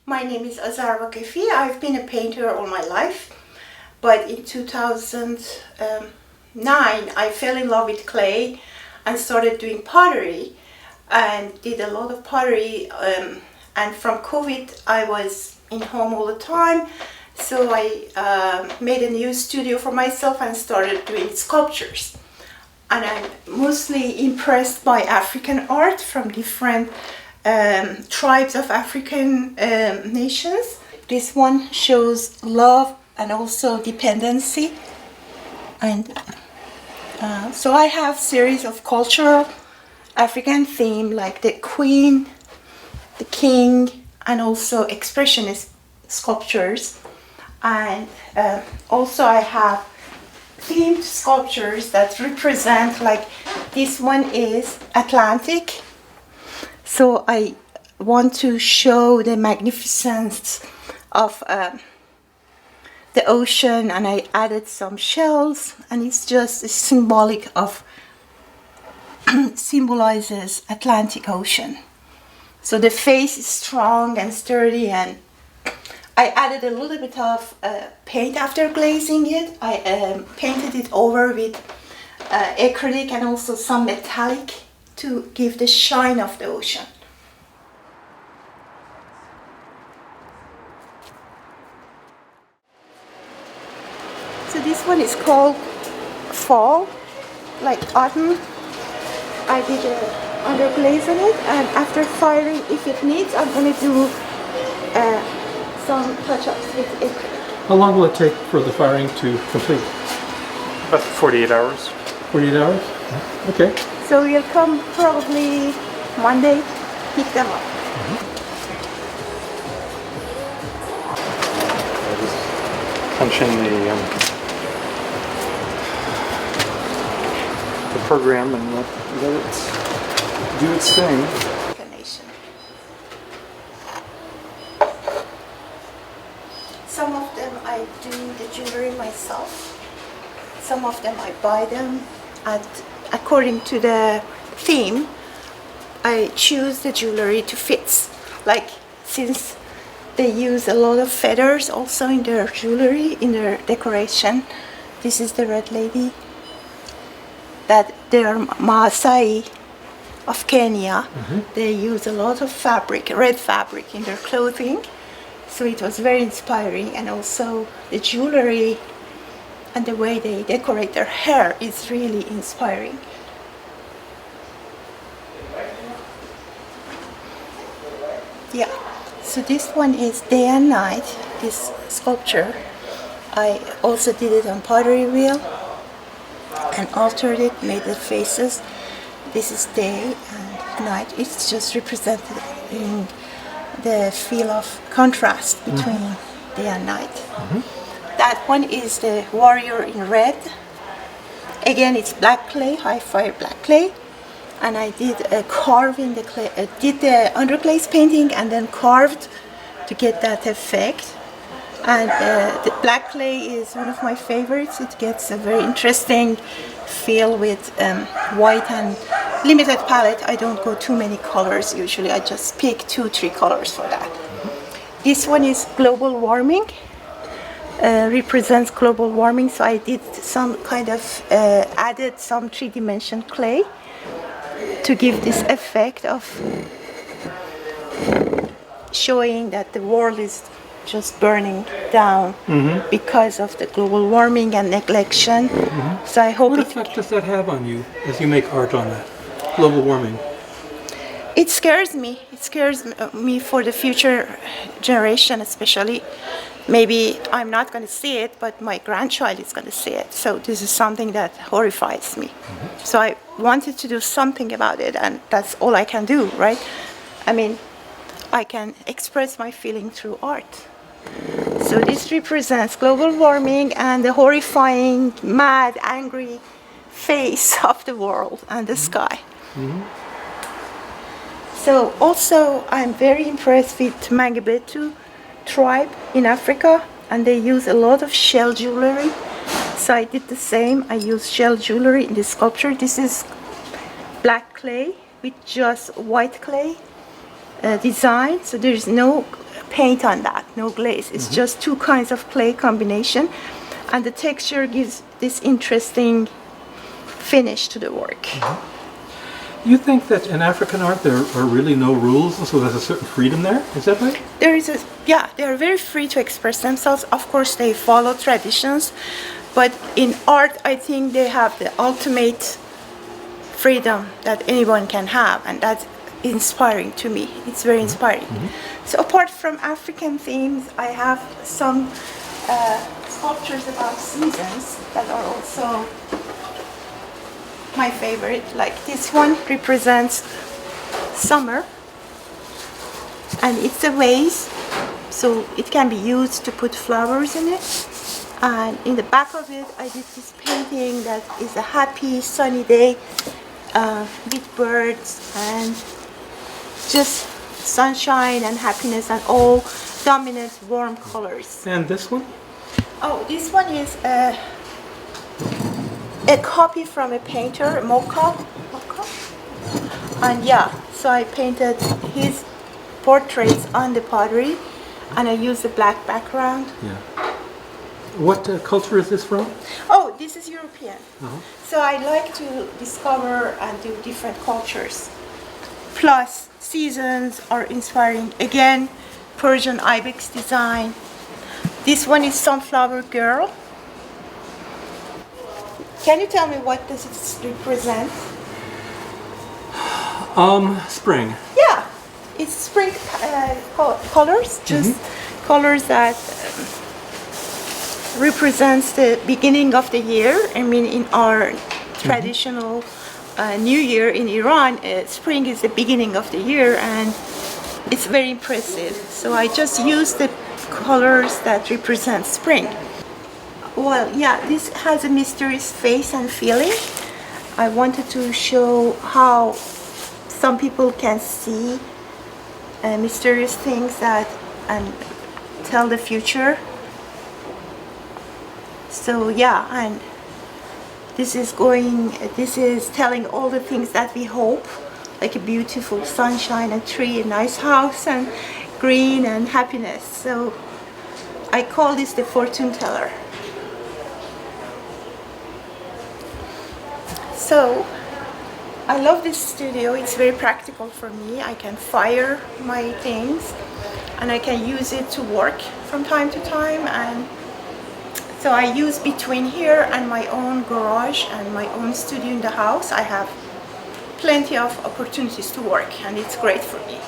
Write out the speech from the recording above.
My name is Azar Vaghefi. I've been a painter all my life, but in 2009 I fell in love with clay and started doing pottery and did a lot of pottery, and from COVID I was in home all the time, so I made a new studio for myself and started doing sculptures. And I'm mostly impressed by African art from different tribes of African nations. This one shows love and also dependency. And so I have series of cultural African theme like the queen, the king, and also expressionist sculptures. And also I have themed sculptures that represent, like this one is Atlantic. So I want to show the magnificence of the ocean, and I added some shells, and it's just symbolic of symbolizes Atlantic Ocean. So the face is strong and sturdy, and I added a little bit of paint after glazing it. I painted it over with acrylic and also some metallic to give the shine of the ocean. So this one is called Fall, like autumn. I did underglaze on it, and after firing, if it needs, I'm going to do some touch-ups with acrylic. How long will it take for the firing to complete? About 48 hours. 48 hours? Okay. So we'll come probably Monday, pick them up. I just punch in the program and let it do its thing. Some of them I do the jewelry myself. Some of them I buy them according to the theme. I choose the jewelry to fit. Like, since they use a lot of feathers also in their jewelry, in their decoration. This is the red lady. That they are Maasai of Kenya. They use a lot of fabric, red fabric in their clothing. So it was very inspiring, and also the jewelry and the way they decorate their hair is really inspiring. Yeah, so this one is day and night, this sculpture. I also did it on pottery wheel and altered it, made the faces. This is day and night. It's just represented in the feel of contrast between day and night. That one is the warrior in red. Again, it's black clay, high fire black clay, and I did a carve in the clay. I did the underglaze painting and then carved to get that effect. And the black clay is one of my favorites. It gets a very interesting feel with white and limited palette. I don't go too many colors usually. I just pick 2-3 colors for that. This one is global warming. Represents global warming. So I did some kind of added some 3-dimension clay to give this effect of showing that the world is just burning down because of the global warming and neglection. So I hope What effect does that have on you as you make art on that? Global warming. It scares me. It scares me for the future generation, especially. Maybe I'm not going to see it, but my grandchild is going to see it. So this is something that horrifies me. So I wanted to do something about it, and that's all I can do, right? I mean, I can express my feeling through art. So this represents global warming and the horrifying, mad, angry face of the world and the sky. So also I'm very impressed with Mangabetu tribe in Africa, and they use a lot of shell jewelry. So I did the same. I used shell jewelry in the sculpture. This is black clay with just white clay design. So there is no paint on that, no glaze. It's just two kinds of clay combination, and the texture gives this interesting finish to the work. You think that in African art there are really no rules, and so there's a certain freedom there? Is that right? They are very free to express themselves. Of course, they follow traditions, but in art, I think they have the ultimate freedom that anyone can have, and that's inspiring to me. It's very inspiring. So apart from African themes, I have some sculptures about seasons that are also my favorite. Like this one represents summer, and it's a vase, so it can be used to put flowers in it. And in the back of it, I did this painting that is a happy sunny day with birds and just sunshine and happiness and all dominant warm colors. And this one? Oh, this one is a copy from a painter, mocha. And yeah, so I painted his portraits on the pottery, and I used a black background. Yeah. What culture is this from? Oh, this is European. So I like to discover and do different cultures. Plus, seasons are inspiring. Again, Persian ibex design. This one is Sunflower Girl. Can you tell me what does it represent? Spring. Yeah, it's spring colors, just colors that represents the beginning of the year. I mean, in our traditional New Year in Iran, spring is the beginning of the year, and it's very impressive. So I just use the colors that represent spring. Well, yeah, this has a mysterious face and feeling. I wanted to show how some people can see mysterious things that and tell the future. So yeah, and this is telling all the things that we hope, like a beautiful sunshine, a tree, a nice house, and green and happiness. So I call this the fortune teller. So I love this studio. It's very practical for me. I can fire my things and I can use it to work from time to time. And so I use between here and my own garage and my own studio in the house. I have plenty of opportunities to work, and it's great for me.